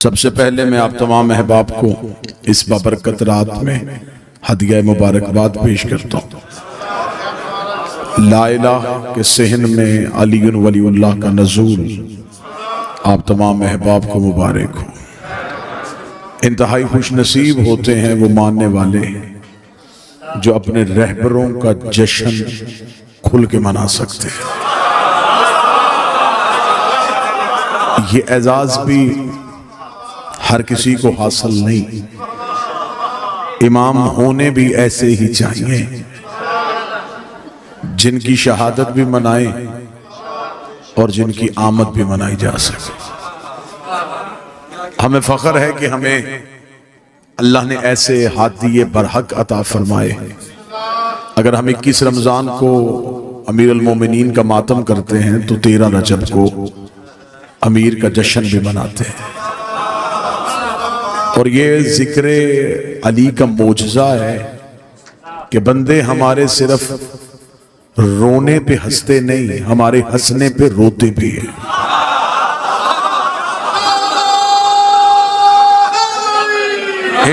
सबसे पहले मैं आप तमाम अहबाब को इस बाबरकत रात में हदिया मुबारकबाद पेश करता हूँ। ला इलाहा के सहन में अलीयुन वलीउल्लाह का नज़ूल आप तमाम अहबाब को मुबारक हो। इंतहाई खुश नसीब होते हैं वो मानने वाले जो अपने रहबरों का जश्न खुल के मना सकते हैं। ये एजाज भी हर किसी को हासिल नहीं, इमाम होने भी ऐसे ही चाहिए जिनकी शहादत भी मनाए और जिनकी आमद भी मनाई जा सके। हमें फख्र है कि हमें अल्लाह ने ऐसे हादिये बरहक अता फरमाए। अगर हम 21 रमजान को अमीर अल मोमिनीन का मातम करते हैं तो 13 रजब को अमीर का जश्न भी मनाते हैं। और ये जिक्र अली का मोजज़ा है कि बंदे हमारे सिर्फ रोने पे हंसते नहीं, हमारे हंसने पे रोते भी हैं।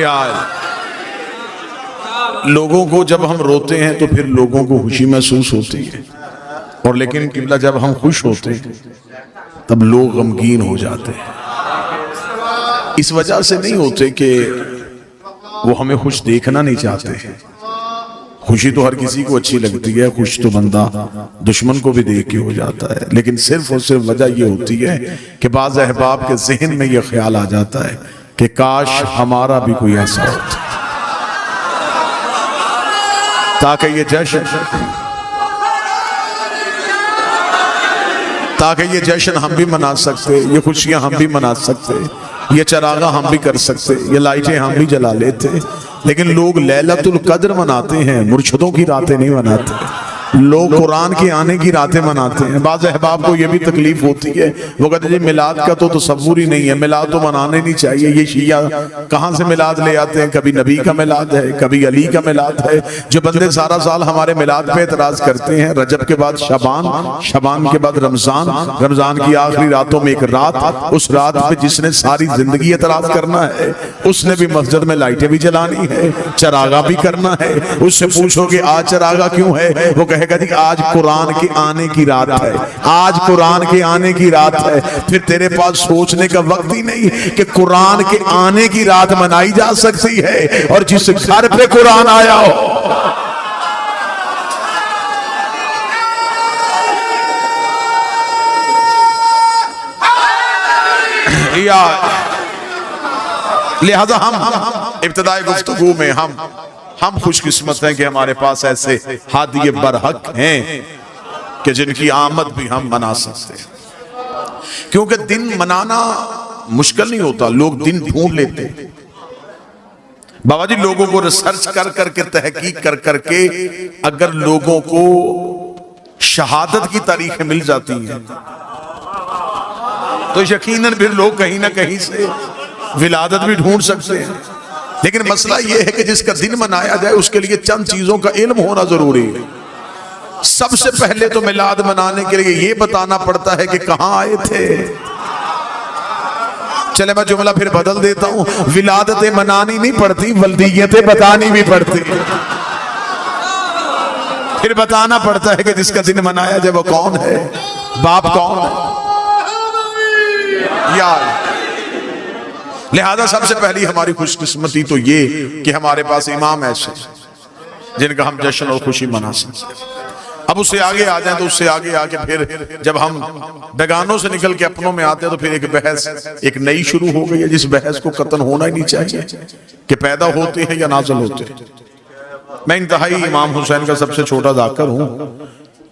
यार लोगों को जब हम रोते हैं तो फिर लोगों को खुशी महसूस होती है, और लेकिन किबला जब हम खुश होते हैं तब लोग गमगीन हो जाते हैं। इस वजह से नहीं होते कि वो हमें खुश देखना नहीं चाहते। खुशी तो हर किसी को अच्छी लगती है, खुश तो बंदा दुश्मन को भी देख के हो जाता है, लेकिन सिर्फ और सिर्फ वजह ये होती है कि बाज़ अहबाब के जहन में ये ख्याल आ जाता है कि काश हमारा भी कोई ऐसा होता ताकि ये जश्न हम भी मना सकते, ये खुशियां हम भी मना सकते, ये चरागा हम भी कर सकते, ये लाइटें हम भी जला लेते। लेकिन लोग लैलतुल कद्र मनाते हैं, मुर्शिदों की रातें नहीं मनाते। लोग कुरान के आने की रातें मनाते हैं। बाज़ अहबाब को यह भी तकलीफ होती है, वो कहते हैं मिलाद का तो तसव्वुर ही नहीं है, मिलाद तो मनाने नहीं चाहिए। ये शिया कहाँ से मिलाद ले आते हैं, कभी नबी का मिलाद है, कभी अली का मिलाद है। जो बंदे सारा साल हमारे मिलाद पे एतराज करते हैं, रजब के बाद शबान, शबान के बाद रमजान, रमजान की आखिरी रातों में एक रात, उस रात पे जिसने सारी जिंदगी एतराज करना है उसने भी मस्जिद में लाइटें भी जलानी है, चरागा भी करना है। उससे पूछोगे आज चरागा क्यों है, वो कहेगा जी आज कुरान के आने की रात है, आज कुरान के आने की रात है। फिर तेरे पास सोचने का वक्त ही नहीं कि कुरान के आने की रात मनाई जा सकती है और जिस घर पे कुरान आया हो। लिहाजा हम इब्तिदाई गुफ्तगू में हम खुशकिस्मत हैं कि हमारे पास ऐसे हादिये बरहक हैं कि जिनकी आमद भी हम मना सकते हैं। क्योंकि दिन मनाना मुश्किल नहीं होता, लोग दिन ढूंढ लेते हैं। बाबा जी लोगों को रिसर्च कर करके, तहकीक कर करके अगर लोगों को शहादत की तारीखें मिल जाती हैं तो यकीनन फिर लोग कहीं ना कहीं से विलादत भी ढूंढ सकते हैं। लेकिन मसला यह है कि जिसका दिन मनाया जाए उसके लिए चंद चीजों का इल्म होना जरूरी है। सबसे पहले तो मिलाद मनाने के लिए यह बताना पड़ता है कि कहां आए थे। चले मैं जुमला फिर बदल देता हूं, विलादतें मनानी नहीं पड़ती, वल्दियतें बतानी भी पड़ती। फिर बताना पड़ता है कि जिसका दिन मनाया जाए वो कौन है, बाप कौन है यार। लिहाजा सबसे पहली हमारी खुशकिस्मती तो ये कि हमारे पास इमाम ऐसे जिनका हम जश्न और खुशी मना सकते। अब उससे आगे आ जाए तो उससे आगे आके फिर जब हम बेगानों से निकल के अपनों में आते हैं तो फिर एक बहस एक नई शुरू हो गई है, जिस बहस को कतन होना ही नहीं चाहिए कि पैदा होते हैं या नाज़िल होते हैं। मैं इंतहाई इमाम हुसैन का सबसे छोटा जाकर हूं।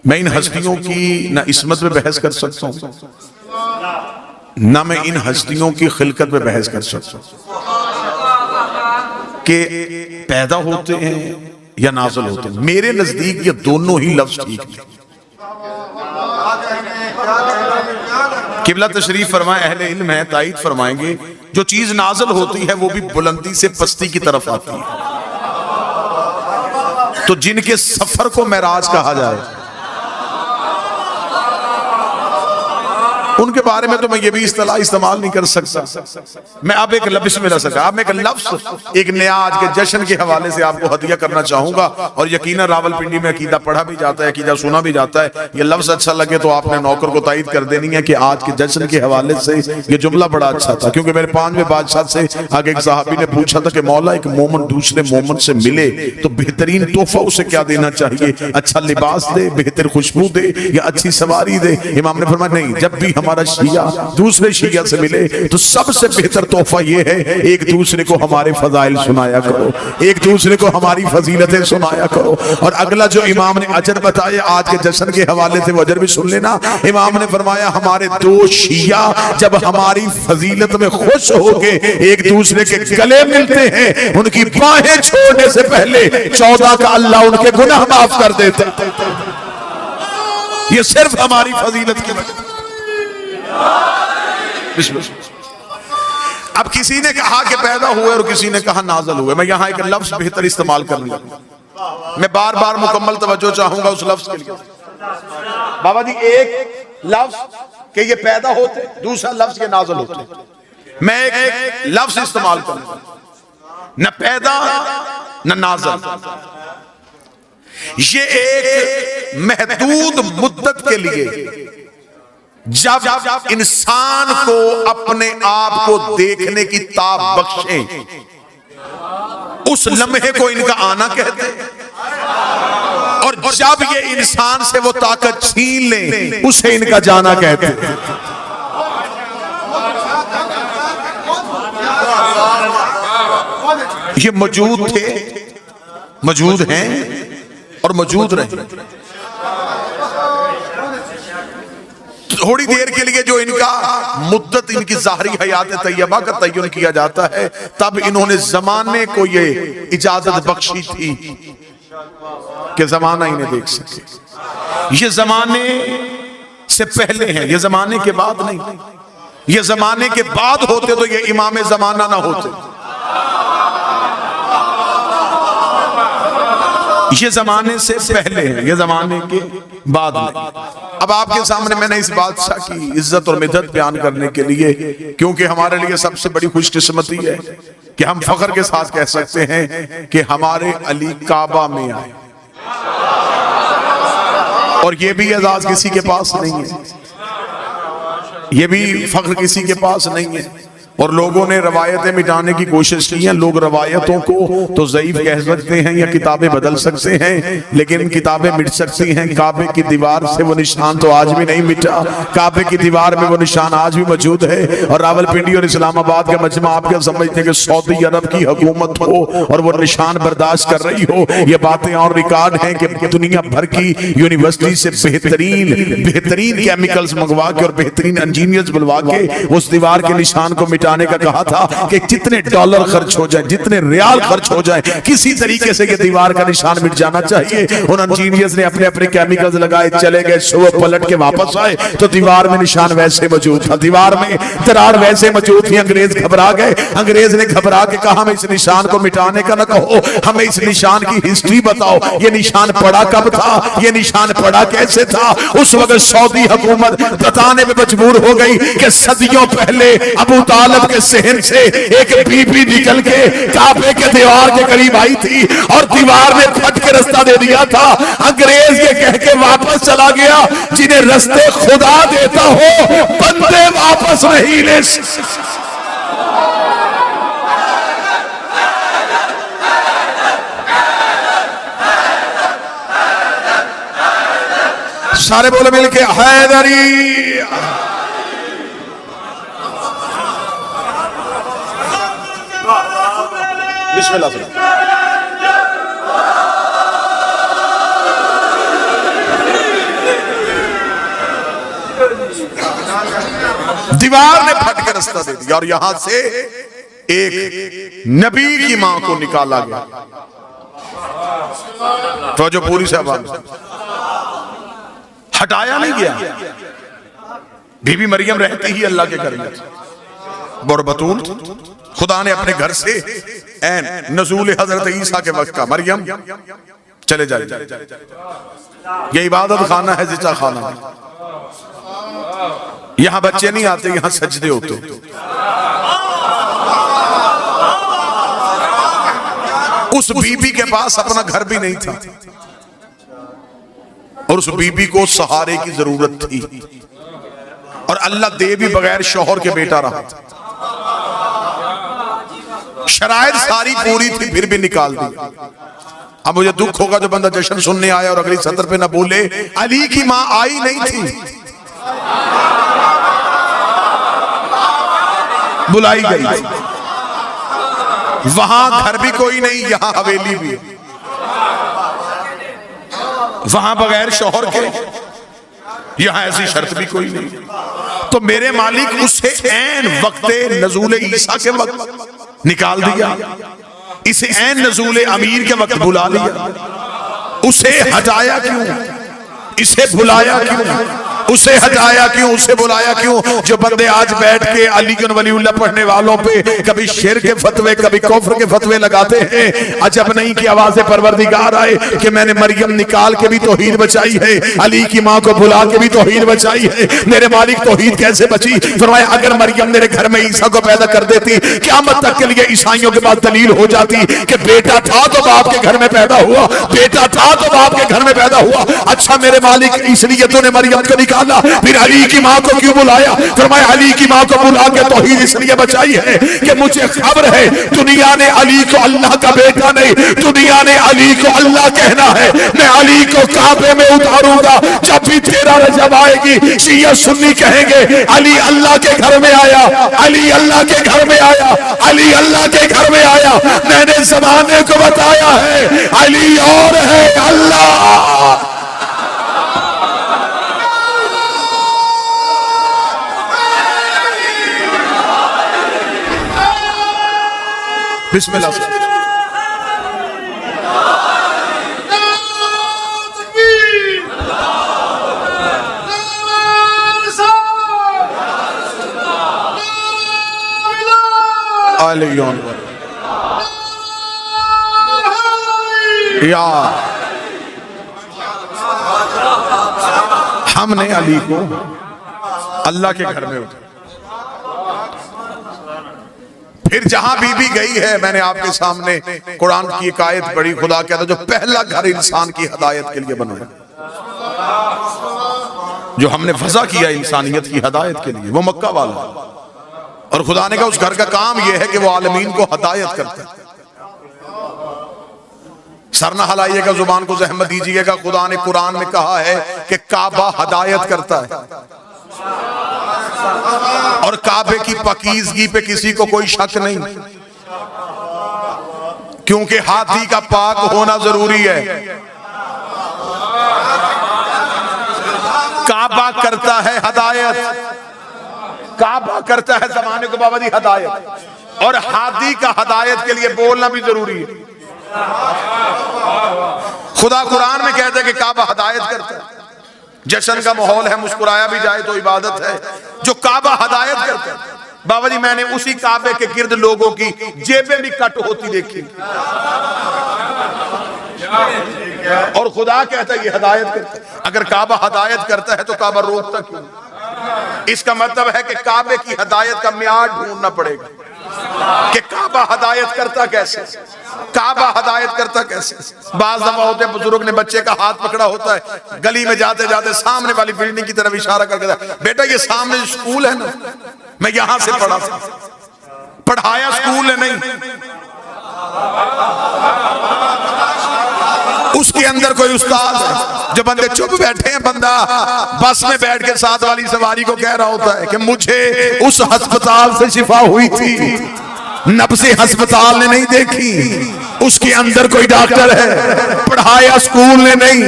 मैं इन हस्तियों की ना इस्मत पे बहस कर सकता हूं, ना मैं इन हस्तियों की खिलकत पे बहस कर सकता हूं कि पैदा होते हैं या नाज़िल होते हैं। मेरे नजदीक ये दोनों ही लफ्ज ठीक है। किबला तशरीफ फरमाए, अहले इल्म है ताईद फरमाएंगे, जो चीज नाज़िल होती है वो भी बुलंदी से पस्ती की तरफ आती है। तो जिनके सफर को मेराज कहा जाए, उनके बारे में तो मैं ये भी इस्तेलाह इस्तेमाल नहीं कर सकता। मैं अब एक लफ्ज़ में रह सका, अब मैं एक लफ्ज़ एक नया आज के जश्न के हवाले से आपको हदिया करना चाहूंगा। और यकीनन रावलपिंडी में अकीदा पढ़ा भी जाता है, अकीदा सुना भी जाता है। ये लफ्ज़ अच्छा लगे तो आपने नौकर को तायद कर देनी है कि आज के जश्न के हवाले से ये जुमला बड़ा अच्छा था। क्योंकि मेरे 5वें बादशाह से आगे एक सहाबी ने पूछा था कि मौला एक मोमन दूसरे मोमन से मिले तो बेहतरीन तोहफा उसे क्या देना चाहिए? अच्छा लिबास दे, बेहतर खुशबू दे, या अच्छी सवारी दे? इमाम ने फरमाया नहीं, जब भी हमारा शिया दूसरे शिया से मिले तो सबसे बेहतर तोहफा ये है एक दूसरे को हमारे फजाइल सुनाया करो, एक दूसरे को हमारी फजीलतें सुनाया करो। और अगला जो इमाम ने अजर बताया आज के जश्न के हवाले से वो अजर भी सुन लेना। इमाम ने फरमाया हमारे 2 शिया जब हमारी फजीलत में खुश होके एक दूसरे के गले मिलते हैं, उनकी बाहें छोड़ने से पहले 14 का अल्लाह उनके गुनाह माफ कर देता है। ये सिर्फ हमारी फजीलत की वजह। अब किसी ने कहा कि पैदा हुए और किसी ने कहा नाज़िल हुए। मैं यहां एक लफ्ज बेहतर इस्तेमाल करने लगा। मैं बार बार मुकम्मल तवज्जो चाहूंगा उस लफ्ज के लिए। बाबा जी एक लफ्ज के ये पैदा होते, दूसरा लफ्ज के नाज़िल होते। मैं एक लफ्ज इस्तेमाल करूंगा, न पैदा न नाज़िल। ये एक महदूद मुद्दत के लिए जब इंसान को अपने आप को देखने की ताब बख्शे, उस लम्हे को इनका आना कहते हैं। और जब ये इंसान से वो ताकत छीन ले, उसे इनका जाना कहते हैं। ये मौजूद थे, मौजूद हैं और मौजूद रहे। थोड़ी देर के लिए जो इनका मुद्दत इनकी ज़ाहरी हयात तैयबा का तय्युन किया जाता है, तब इन्होंने जमाने को ये इजाजत बख्शी थी कि जमाना इन्हें देख सके। ये जमाने से पहले हैं, ये जमाने के बाद नहीं। ये जमाने के बाद होते तो ये इमाम जमाना ना होते। ये जमाने से पहले है, ये जमाने के बाद नहीं। अब आपके सामने मैंने इस बादशाह की इज्जत और मिदत बयान करने के लिए, क्योंकि हमारे लिए सबसे बड़ी खुशकिस्मती है कि हम फख्र के साथ कह सकते हैं कि हमारे अली काबा में आए। और ये भी एजाज किसी के पास नहीं है, ये भी फख्र किसी के पास नहीं है। और लोगों ने रवायतें मिटाने की कोशिश की है। लोग रवायतों को तो ज़ईफ कह सकते हैं या किताबें बदल सकते हैं, लेकिन किताबें मिट सकती हैं। काबे की दीवार से वो निशान तो आज भी नहीं मिटा, काबे की दीवार में वो निशान आज भी मौजूद है। और रावलपिंडी और इस्लामाबाद का मजमा आप क्या समझते हैं कि सऊदी अरब की हुकूमत हो और वो निशान बर्दाश्त कर रही हो? ये बातें और रिकॉर्ड हैं कि दुनिया भर की यूनिवर्सिटी से बेहतरीन केमिकल्स मंगवा के और बेहतरीन इंजीनियर्स बुलवा के उस दीवार के निशान को मिटा का कहा था कि जितने डॉलर खर्च हो जाए, जितने रियाल खर्च हो जाए, किसी तरीके से ये दीवार का निशान मिट जाना चाहिए। उन इंजीनियर्स ने अपने अपने केमिकल्स लगाए, चले गए, सुबह पलट के वापस आए तो दीवार में निशान वैसे मौजूद था, दीवार में दरार वैसे मौजूद थी। अंग्रेज घबरा गए, अंग्रेज ने घबरा के कहा हमें इस निशान को मिटाने का न कहो, हमें इस निशान की हिस्ट्री बताओ। ये निशान पड़ा कब था, ये निशान पड़ा कैसे था? उस वक्त सऊदी हुकूमत बताने में मजबूर हो गई कि सदियों पहले अबू तालिब के सहन से एक बीबी निकल के काबे के दीवार के करीब आई थी और दीवार ने फट के रास्ता दे दिया था। अंग्रेज ये कह के वापस चला गया, जिन्हें रास्ते खुदा देता हो बंदे वापस नहीं ले। सारे बोले मिलके हैदरी। बिस्मिल्लाह। दीवार ने फट के रास्ता दे दिया और यहां से एक नबी की मां को निकाला गया। तो जो पूरी साहबान हटाया नहीं गया। बीबी मरियम रहती ही अल्लाह के घर में बरबतूल, खुदा ने अपने घर से एन नज़ूल हजरत ईसा के वक्त का, मरियम चले जाए, ये इबादत खाना है, जिचा खाना है। यहां बच्चे नहीं आते, यहां सजदे होते। उस बीबी के पास अपना घर भी नहीं था और उस बीबी को सहारे की जरूरत थी और अल्लाह दे भी बगैर शौहर के बेटा रहा था। शराइत सारी पूरी थी फिर भी निकाल दी। अब मुझे दुख होगा जो बंदा जश्न सुनने आया और अगली सत्र पे ना बोले अली की मां आई नहीं थी, बुलाई गई। वहां घर भी कोई नहीं, यहां हवेली भी, वहां बगैर शौहर के, यहां ऐसी शर्त भी कोई नहीं। तो मेरे मालिक उसे ऐन वक्ते नजूल ईसा के वक्त निकाल दिया, इसे ऐन नजूल अमीर के वक्त बुला लिया। उसे हटाया क्यों, इसे बुलाया क्यों, उसे हटाया क्यों, उसे बुलाया क्यों? जो बंदे आज बैठ के अली वलीउल्लाह पढ़ने वालों पे कभी शिर के फतवे कभी कुफ्र के फतवे लगाते हैं, अजब नहीं कि आवाज़े परवरदिगार आए कि मैंने मरियम निकाल के भी तौहीद बचाई है, अली की माँ को बुला के भी तौहीद बचाई है। मेरे मालिक तौहीद कैसे बची? फरमाया अगर मरियम मेरे घर में ईसा को पैदा कर देती, क़यामत तक के लिए ईसाइयों के पास दलील हो जाती कि बेटा था तो बाप के घर में पैदा हुआ, बेटा था तो बाप के घर में पैदा हुआ। अच्छा मेरे मालिक इसलिए तूने मरियम को निकाला, फिर अली की मां को क्यों बुलाया? फरमाया अली की मां को बुला के तौहीद इसलिए बचाई है कि मुझे खबर है दुनिया ने अली को अल्लाह का बेटा नहीं, दुनिया ने अली को अल्लाह कहना है। मैं अली को काबे में उतारूंगा, जब भी तेरा रजब आएगी शिया सुन्नी कहेंगे अली अल्लाह के घर में आया, अली अल्लाह के घर में आया, अली अल्लाह के घर में आया। मैंने जमाने को बताया है अली और है अल्लाह। बिस्मिल्लाह। या हमने अली को अल्लाह के घर में उठाया। फिर जहां बीबी गई है, मैंने आपके सामने कुरान की एक आयत पढ़ी, खुदा कहता जो पहला घर इंसान की हदायत के लिए बनाया, जो हमने वज़ा किया इंसानियत की हदायत के लिए, वो मक्का वाला। और खुदा ने कहा उस घर का काम यह है कि वो आलमीन को हदायत करता है। सर ना हिलाइएगा, जुबान को ज़हमत दीजिएगा। खुदा ने कुरान में कहा है कि काबा हदायत करता है और काबे की पकीजगी पे किसी को कोई शक नहीं, क्योंकि हाथी का पाक होना जरूरी है। काबा करता है हदायत, काबा करता है जमाने को बाबा हदायत, और हाथी का हदायत के लिए बोलना भी जरूरी है। खुदा कुरान में कहता है कि काबा हदायत करता है। जश्न का माहौल है, मुस्कुराया भी जाए तो इबादत है। जो काबा हदायत करता है, बाबा जी मैंने उसी काबे के गिर्द लोगों की जेबें भी कट होती देखी, और खुदा कहता है ये हदायत करता है। अगर काबा हदायत करता है तो काबा रोकता क्यों? इसका मतलब है कि काबे की हदायत का मियार ढूंढना पड़ेगा कि काबा हदायत करता कैसे, काबा हदायत करता कैसे। बाज दफा होते हैं बुजुर्ग ने बच्चे का हाथ पकड़ा होता है, गली में जाते जाते सामने वाली बिल्डिंग की तरफ इशारा करके, बेटा ये सामने स्कूल है ना, मैं यहां से पढ़ा था। पढ़ाया स्कूल है नहीं, उसके अंदर कोई उस्ताद है। जो बंदे चुप बैठे हैं, बंदा बस में बैठ के साथ वाली सवारी को कह रहा होता है कि मुझे उस अस्पताल से शिफा हुई थी, नब्से अस्पताल ने नहीं देखी, उसके अंदर कोई डॉक्टर है। पढ़ाया स्कूल ने नहीं,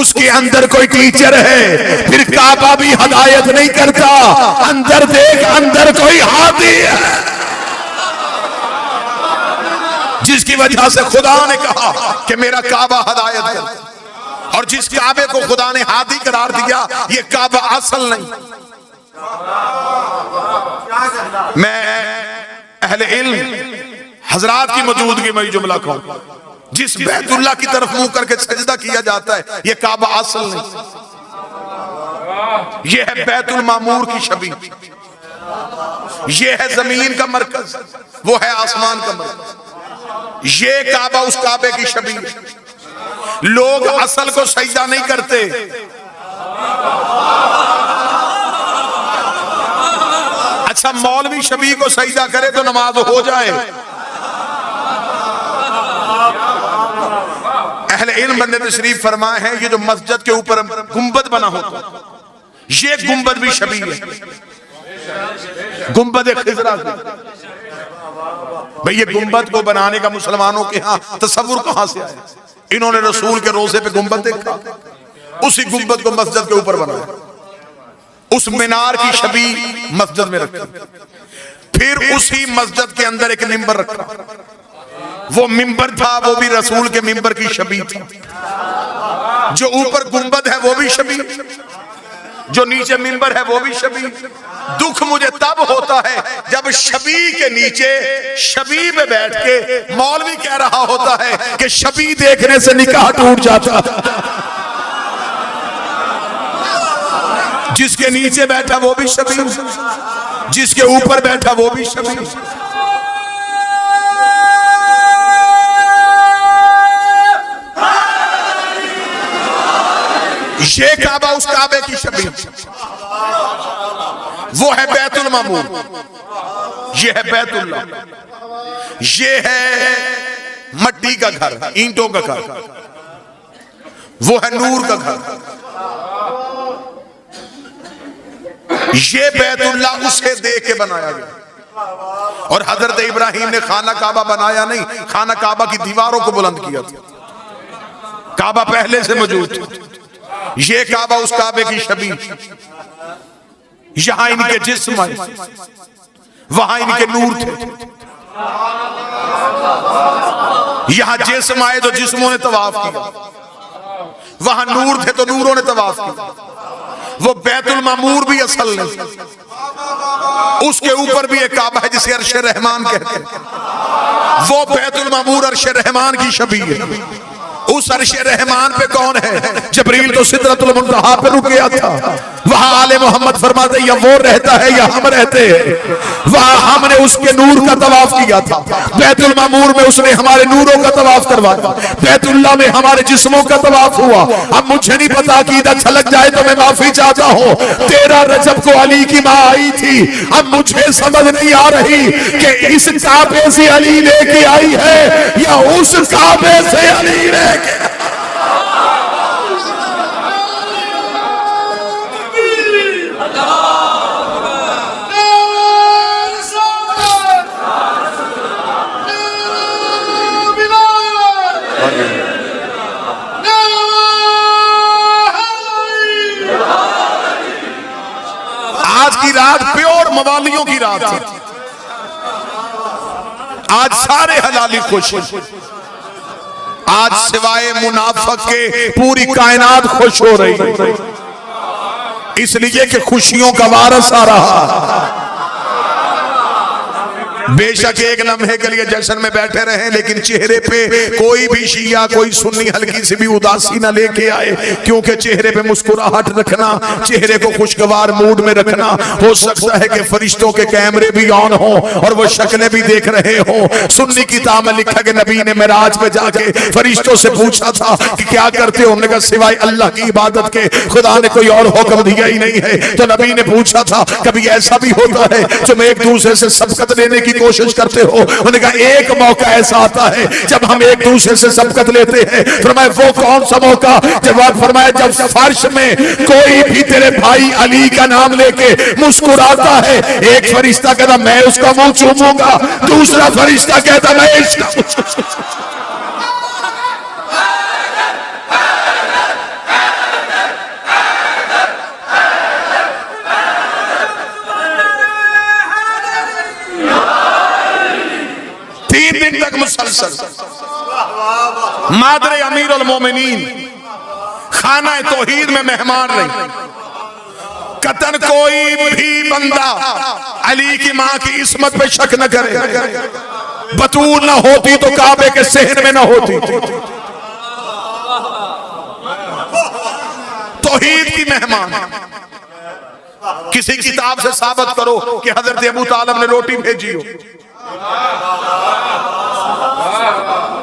उसके अंदर कोई टीचर है। फिर काबा भी हदायत नहीं करता, अंदर देख अंदर कोई हाथी है, जिसकी वजह से खुदा ने कहा कि मेरा काबा हदायत कर। और जिस काबे को खुदा ने हाथी करार दिया, ये काबा असल नहीं। मैं अहले इल्म हजरात की मौजूदगी में जुमला कहूं, जिस बैतुल्लाह की तरफ मुंह करके सजदा किया जाता है, ये काबा असल नहीं। ये है बैतुल मामूर की शबी, ये है जमीन का मरकज, वो है आसमान का मरकज। ये काबा उस काबे की शबी। लोग असल को सजदा नहीं करते, अच्छा मौलवी शबी को सजदा करे तो नमाज हो जाए। अहले इल्म बंदे तशरीफ फरमाए हैं, ये जो मस्जिद के ऊपर गुंबद बना होता, ये गुंबद भी शबी है, गुंबद खिजरा। भाई ये गुंबद को बनाने का मुसलमानों के यहाँ तसव्वुर कहां से आया? इन्होंने रसूल के रोजे पे गुंबद देखा, उसी गुंबद को मस्जिद के ऊपर बनाया, उस मीनार की शबी मस्जिद में रखी, फिर उसी मस्जिद के अंदर एक मिंबर रखा। वो मिंबर था, वो भी रसूल के मिंबर की शबी थी। जो ऊपर गुंबद है वो भी शबी, जो नीचे मिंबर है वो भी शबी। दुख मुझे तब होता है जब शबी के नीचे शबी पे बैठ के मौलवी कह रहा होता है कि शबी देखने से निकाह टूट जाता। जिसके नीचे बैठा वो भी शबी, जिसके ऊपर बैठा वो भी शबी। ये काबा उस काबे की शबी, वो है बैतुल मामूर, ये है बैतुल्लाह, ये है मट्टी का घर, ईंटों का घर, वो है नूर का घर। ये बैतुल्लाह उसे देख के बनाया गया। और हजरत इब्राहिम ने खाना काबा बनाया नहीं, खाना काबा की दीवारों को बुलंद किया था। काबा पहले से मौजूद था। ये काबा उस काबे की शबी, यहां इनके जिस्म आए, वहां इनके नूर थे। यहां जिस्म आए तो जिस्मों ने तवाफ किया, वहां नूर थे तो नूरों ने तवाफ किया। वो बैतुल मामूर भी असल नहीं, उसके ऊपर भी एक काबा है जिसे अर्श रहमान कहते हैं। वो बैतुल मामूर अर्श रहमान की शबी है। उस अर्श रहमान पे कौन है? जबरील तो सिदरतुल मुंतहा पे रुक गया था। वहां आले मोहम्मद फरमाते या वो रहता है या हम रहते हैं। वहां हमने उसके नूर का तवाफ किया था। बैतुल मामूर में उसने हमारे नूरों का तवाफ करवाया। बैतुल्लाह में हमारे जिस्मों का तवाफ हुआ। अब मुझे नहीं पता कि इधर छलक जाए तो मैं माफी चाहता हूँ। 13 रजब को अली की माँ आई थी। अब मुझे समझ नहीं आ रही कि इस काबे से अली लेके आई है या उस काबे से अली लेके। आज की रात प्योर मवालियों की रात है। आज सारे हलाली खुश हैं। आज सिवाय मुनाफिक के पूरी कायनात खुश हो रही है, इसलिए कि खुशियों का वारस आ रहा। बेशक एक लम्हे के लिए जश्न में बैठे रहे, लेकिन चेहरे पे कोई भी शिया, कोई सुन्नी हल्की सी भी उदासी ना लेके आए, क्योंकि चेहरे पे मुस्कुराहट रखना, चेहरे को खुशगवार मूड में रखना। हो सकता है कि फरिश्तों के कैमरे भी ऑन हो और वो शक्लें भी देख रहे हो। सुन्नी किताब में लिखा कि नबी ने मेराज में जाके फरिश्तों से पूछा था कि क्या करते हो? उन्होंने कहा सिवाय अल्लाह की इबादत के खुदा ने कोई और हुक्म दिया ही नहीं है। तो नबी ने पूछा था कभी ऐसा भी होता है तुम एक दूसरे से सबकत लेने की कोशिश करते हो? उन्होंने कहा एक मौका ऐसा आता है जब हम एक दूसरे से सबकत लेते हैं। फरमाया वो कौन सा मौका? जवाब फरमाया जब फर्श में कोई भी तेरे भाई अली का नाम लेके मुस्कुराता है, एक फरिश्ता कहता मैं उसका मुंह चूमूंगा, दूसरा फरिश्ता कहता मैं इसका। मादरे अमीर उल मोमिनीन खाना तौहीद में मेहमान रही। कतन कोई भी बंदा अली की मां की इस्मत पे शक न करे। बतूल न होती तो काबे के सहन में न होती। तौहीद की मेहमान किसी किताब से साबित करो कि हजरत अबू तालिब ने रोटी भेजी हो।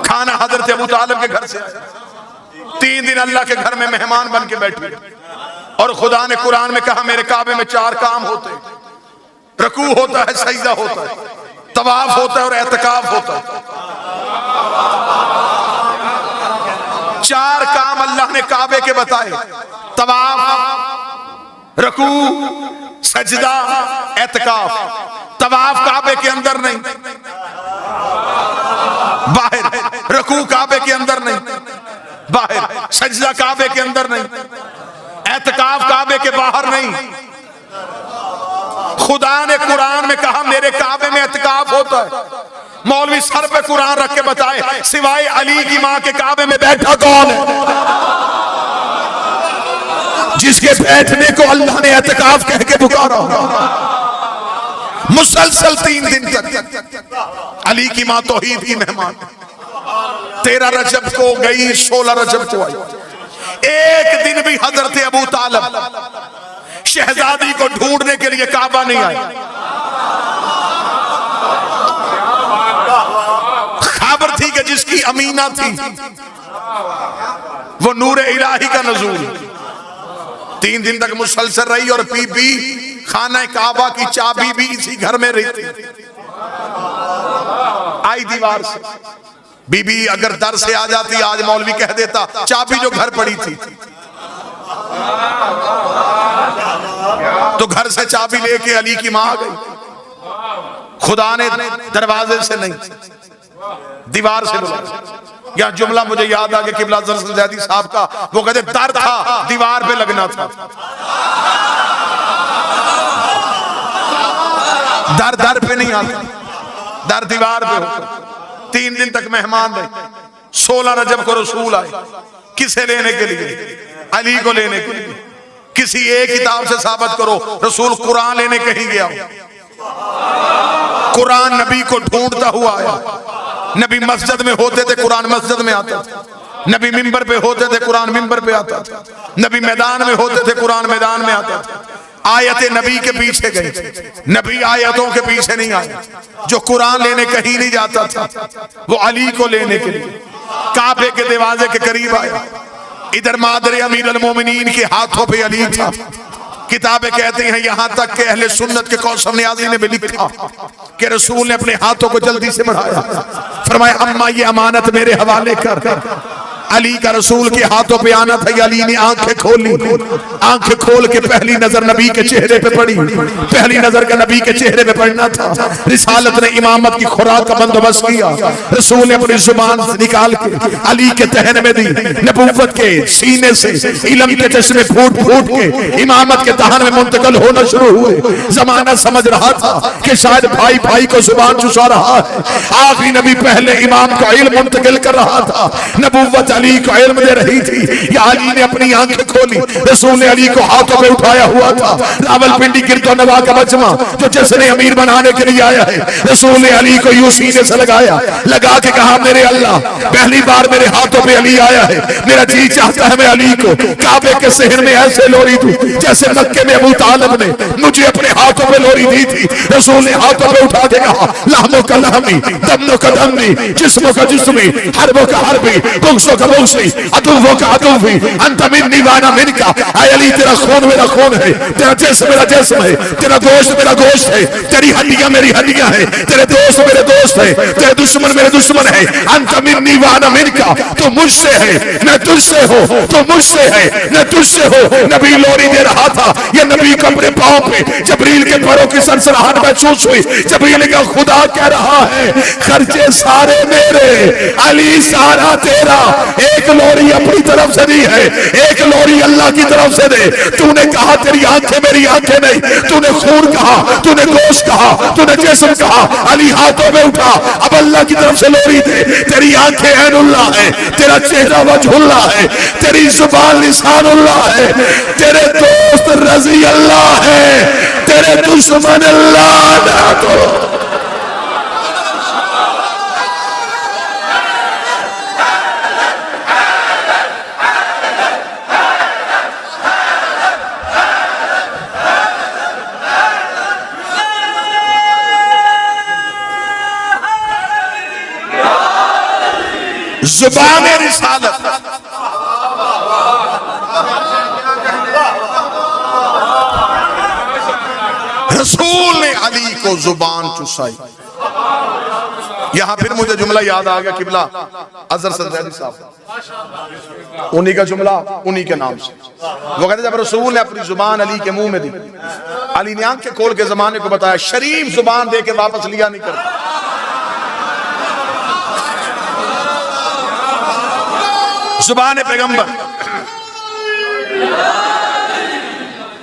खाना हजरत अबू तालिब के घर से आया। 3 दिन अल्लाह के घर में मेहमान बन के बैठे और खुदा ने कुरान में कहा मेरे काबे में 4 काम होते हैं, रकू होता है, सजदा होता है, तवाफ होता है और एतकाफ होता है। 4 काम अल्लाह ने काबे के बताए, तवाफ, रकू, सजदा, एतकाफ। तवाफ काबे के अंदर नहीं, बाहर। रकू काबे के अंदर नहीं, बाहर। सजदा काबे के अंदर नहीं, एतकाफ काबे के बाहर नहीं। खुदा ने कुरान में कहा मेरे काबे में एतकाफ होता है। मौलवी सर पे कुरान रख के बताए सिवाय अली की मां के काबे में बैठा कौन है जिसके बैठने को अल्लाह ने एतकाफ कह के पुकारा? मुसलसल 3 दिन तक अली की मां तौहीद की मेहमान। 13 रजब को गई, 16 रजब को आई। एक दिन भी हजरत अबू तालिब शहजादी को ढूंढने के लिए काबा नहीं आए। खबर थी कि जिसकी अमीना थी वो नूर इलाही का नजूल। 3 दिन तक मुसलसल रही और बीबी खाना काबा की चाबी भी इसी घर में रहती। आई दीवार से। बीबी अगर दर से आ जाती, आज मौलवी कह देता चाबी जो घर पड़ी थी, तो घर से चाबी लेके अली की मां आ गई। खुदा ने दरवाजे से नहीं, दीवार से बुलाया। यह जुमला मुझे याद आ गया किबला ज़ैदी साहब का। वो कहते दर था, दीवार पे लगना था। दर पे नहीं आता, दर दीवार पे होता। 3 दिन तक मेहमान रहे। 16 रजब को रसूल आए। किसे लेने के लिए? अली को लेने के लिए। किसी एक किताब से साबित करो रसूल कुरान लेने कहीं गया। कुरान नबी को ढूंढता हुआ आया। नबी मस्जिद में होते थे, कुरान मस्जिद में आता था। नबी मिंबर पे होते थे, कुरान मिंबर पे आता था। नबी मैदान में होते थे, कुरान मैदान में आता था। आयतें नबी के पीछे गई, नबी आयतों के पीछे नहीं आया। जो कुरान लेने कहीं नहीं जाता था वो अली को लेने के लिए काबे के दरवाजे के करीब आया। इधर मादर अमीर अल मोमिनीन के हाथों पे अली था। किताबें कहते हैं यहां तक कि अहले सुन्नत के कौसर नियाज़ी ने भी लिखा कि रसूल ने अपने हाथों को जल्दी से बढ़ाया, फरमाया अम्मा ये अमानत मेरे हवाले कर। अली का रसूल के हाथों पे आना था। अली ने आंखें खोली, आंखें खोल के पहली नजर नबी के चेहरे पे पड़ी। पहली नजर का नबी के चेहरे पे पड़ना था। रिसालत ने इमामत की खुराक का बंदोबस्त किया। रसूल ने अपनी जुबान से निकाल के अली के तहन में दी। नबूवत के सीने से इल्म के चश्मे फूट फूट के इमामत के तहन में मुंतकिल होना शुरू हुए। जमाना समझ रहा था कि शायद भाई भाई को जुबान चुसा रहा है। आखिरी नबी पहले इमाम का इल्म मुंतकिल कर रहा था। नबूवत अली को इल्म दे रही थी। या अली ने अपनी आंखें खोली। रसूल ने अली को हाथों में उठाया हुआ था। रावलपिंडी गिरदो नवा का मजमा जो जश्न अमीर बनाने के लिए आया है, रसूल ने अली को यूं सीने से लगाया, लगा के कहा मेरे अल्लाह पहली बार मेरे हाथों पे अली आया है। मेरा जी चाहता है मैं अली को काबे के शहर में ऐसे लोरी दूं जैसे मक्के में अबू तालिब ने मुझे अपने हाथों पे लोरी दी थी। रसूल ने हाथों पे उठा के कहा लहमो का लहमी, दमो का दमी, जिस्मो का जिस्मी, हरबो का हरबी, बुग्सो का बुग्सी, अदुवो का अदुवी, अंत मिन्नी वाना मिनका। ऐ अली तेरा खून मेरा खून है, तेरा जिस्म मेरा जिस्म है, तेरा गोश्त मेरा गोश्त है, तेरी हड्डियां मेरी हड्डियां है, तेरे दोस्त मेरे दोस्त है, तेरे दुश्मन मेरे दुश्मन है। अंत मिन्नी वाना मिनका। तो मुझसे है मैं तुझसे हो, तो मुझसे है मैं तुझसे हो। नबी लोरी दे रहा था। ये नबी को अपने पांव पे जबरील के पैरों की सनसनाहट महसूस हुई। जबरील का खुदा कह रहा है खर्चे सारे मेरे, अली सारा तेरा। एक लोरी अपनी तरफ से दी है, एक लोरी अल्लाह की तरफ से दे। तूने कहा तेरी आंखें मेरी आंखें नहीं, तूने खून कहा, तूने गोश्त कहा, तूने जिस्म कहा। अली हाथों में उठा, अब अल्लाह की तरफ से लोरी दे। तेरी आंखें ऐनुल्लाह है, तेरा चेहरा वजहुल्लाह है, तेरी जुबान लिसानुल्लाह है, तेरे दोस्त रजी अल्लाह है, तेरे दुश्मन अल्लाह ना तो। जुबान रिसालत। रसूल ने अली को जुबान चुसाई। यहां फिर मुझे जुमला याद आ गया, किबला अजहर सज्जादी साहब, उन्हीं का जुमला उन्हीं के नाम से। वो कहते जब रसूल ने अपनी जुबान अली के मुंह में दी, अली ने आंख के खोल के जमाने को बताया, शरीफ जुबान दे के वापस लिया नहीं करता। जुबान पैगंबर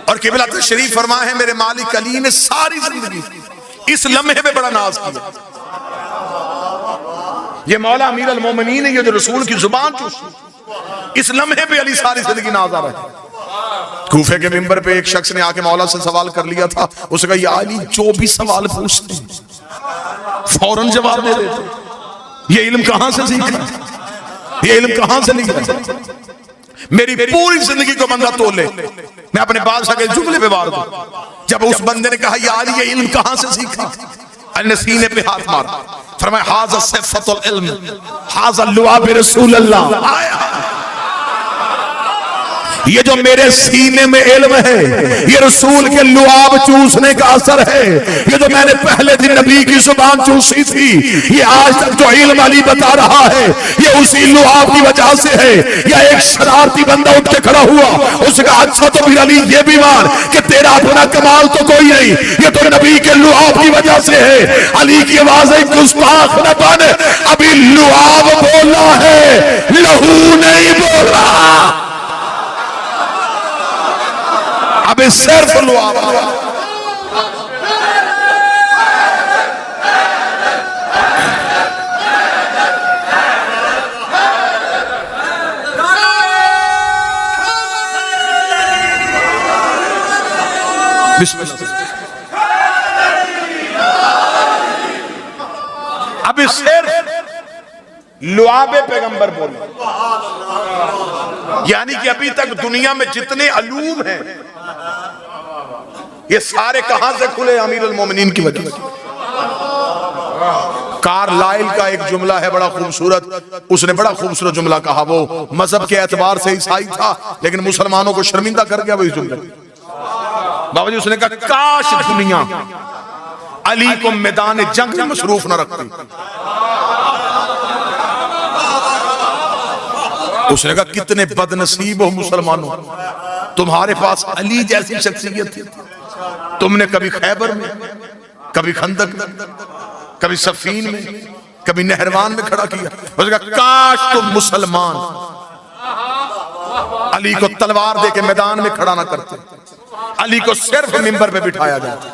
और किबला तशरीफ फरमा है, मेरे मालिक अली ने सारी जिंदगी इस लम्हे में बड़ा नाज किया। ये मौला अमीर अल मोमिनीन है, ये जो रसूल की जुबान चूसी, इस लम्हे पे अली सारी जिंदगी नाज आ रहा है। कूफे के मिंबर पे एक शख्स ने आके मौला से सवाल कर लिया था, उसने कहा, या अली जो भी सवाल पूछते फौरन जवाब दे देते, ये इल्म कहां से सीखा, ये इल्म कहां से लिया? मेरी पूरी जिंदगी को बंदा तोले, मैं अपने बादशाह के जुमले पे वार दूं। जब उस बंदे ने कहा, या अली ये इल्म कहां से सीखा, अली ने सीने पे हाथ मारा, फरमाया, हाज़ा सिफ़तुल इल्म, हाज़ा लुआब रसूल अल्लाह। ये जो मेरे सीने में इल्म है, ये रसूल के लुआब चूसने का असर है। ये जो मैंने पहले दिन नबी की जुबान चूसी थी, ये आज तक जो इल्म अली बता रहा है, ये उसी लुआब की वजह से है। या एक शरारती बंदा उठ के खड़ा हुआ, उसका अच्छा तो फिर अली ये भी मान कि तेरा अपना कमाल तो कोई नहीं, ये तो नबी के लुआब की वजह से है। अली की आवाज है, गुस्ताख न बन, अभी लुआब बोला है, लहू नहीं बोला। अबे सिर्फ लुआब। अभी सिर्फ लुआबे पैगंबर बोले, यानी कि अभी तक दुनिया में जितने अलूम हैं, ये सारे कहां से खुले? अमीर अल मोमिनीन की वजह से। कार्लाइल का एक जुमला है बड़ा खूबसूरत, उसने बड़ा खूबसूरत जुमला कहा। वो मजहब के एतबार से ईसाई था, लेकिन मुसलमानों को शर्मिंदा कर गया वही जुमला। बाबा जी उसने कहा, काश दुनिया अली को मैदान जंग में मसरूफ न रखती। उसने कहा, कितने बदनसीब हो मुसलमानों, तुम्हारे पास अली जैसी शख्सियत थी। तुमने कभी खैबर में, कभी खंदक में, कभी सफीन में, कभी नहरवान में खड़ा किया। उसने कहा, काश तुम मुसलमान अली को तलवार दे के मैदान में खड़ा ना करते, अली को सिर्फ मिंबर पे बिठाया जाता।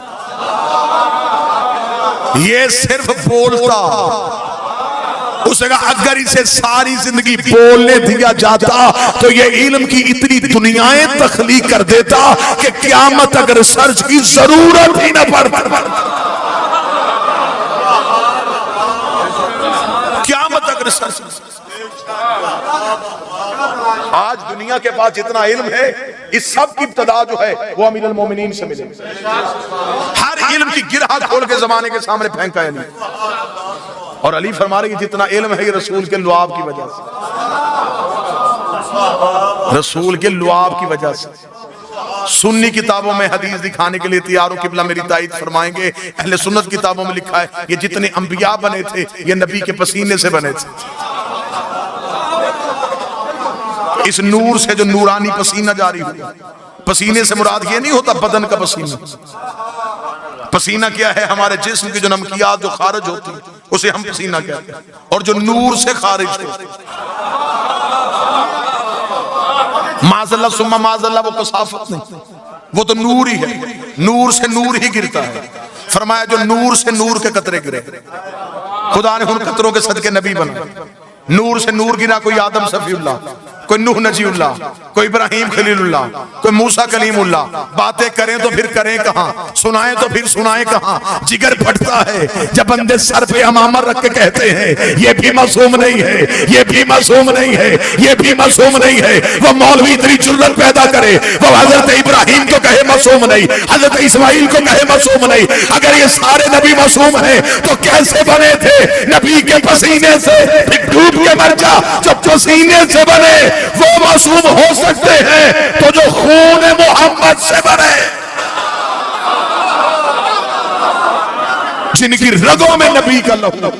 ये सिर्फ बोलता। उसने कहा, अगर इसे सारी जिंदगी बोलने दिया जाता तो ये इल्म की इतनी दुनियाएं तख्लीक कर देता कि क़यामत तक रिसर्च की जरूरत ही न पड़ती। क़यामत तक रिसर्च। आज दुनिया के पास जितना इल्म है, इस सब की इब्तिदा जो है वो अमीर अल मोमिनीन से मिले। हर इल्म की गिरहा खोल के जमाने के सामने फेंका है। और अली फरमा रहे जितना इल्म है ये रसूल के लुआब की वजह से, रसूल के लुआब की वजह से। सुन्नी किताबों में हदीस दिखाने के लिए तैयार हो, किबला मेरी ताईद फरमाएंगे। अहले सुन्नत किताबों में लिखा है, ये जितने अंबिया बने थे ये नबी के पसीने से बने थे। इस नूर से जो नूरानी पसीना जारी हुआ, पसीने से मुराद ये नहीं होता बदन का पसीना। पसीना क्या है? हमारे जिस्म की जो नमकियात जो खारिज होती है उसे हम पसीना कहते हैं, और जो नूर से खारिज होती माज़अल्लाह सुम्मा माज़अल्लाह वो कसाफत नहीं, वो तो नूर ही है। नूर से नूर ही गिरता है। फरमाया जो नूर से नूर के कतरे गिरे, खुदा ने उन कतरों के सदके नबी बना। नूर से नूर गिरा, कोई आदम सफीउल्लाह, कोई नूह नजीउल्लाह, कोई इब्राहिम खलीलुल्लाह, कोई मूसा कलीमुल्लाह। बातें करें तो फिर करें कहां, सुनाएं तो फिर सुनाएं कहां। जिगर फटता है जब बंदे सर पे अमामर रख के कहते हैं ये भी मासूम नहीं है, ये भी मासूम नहीं है, ये भी मासूम नहीं है। वो मौलवी इतनी जुर्रत पैदा करे, वो हजरत इब्राहिम को कहे मासूम नहीं, हजरत इस्माइल को कहे मासूम नहीं। अगर ये सारे नबी मासूम हैं तो कैसे बने थे नबी के पसीने से, फिर डूब के मर जा। जब पसीने से बने वो मासूम हो सकते हैं तो जो खून मोहम्मद से बने, जिनकी रगों में नबी का लहू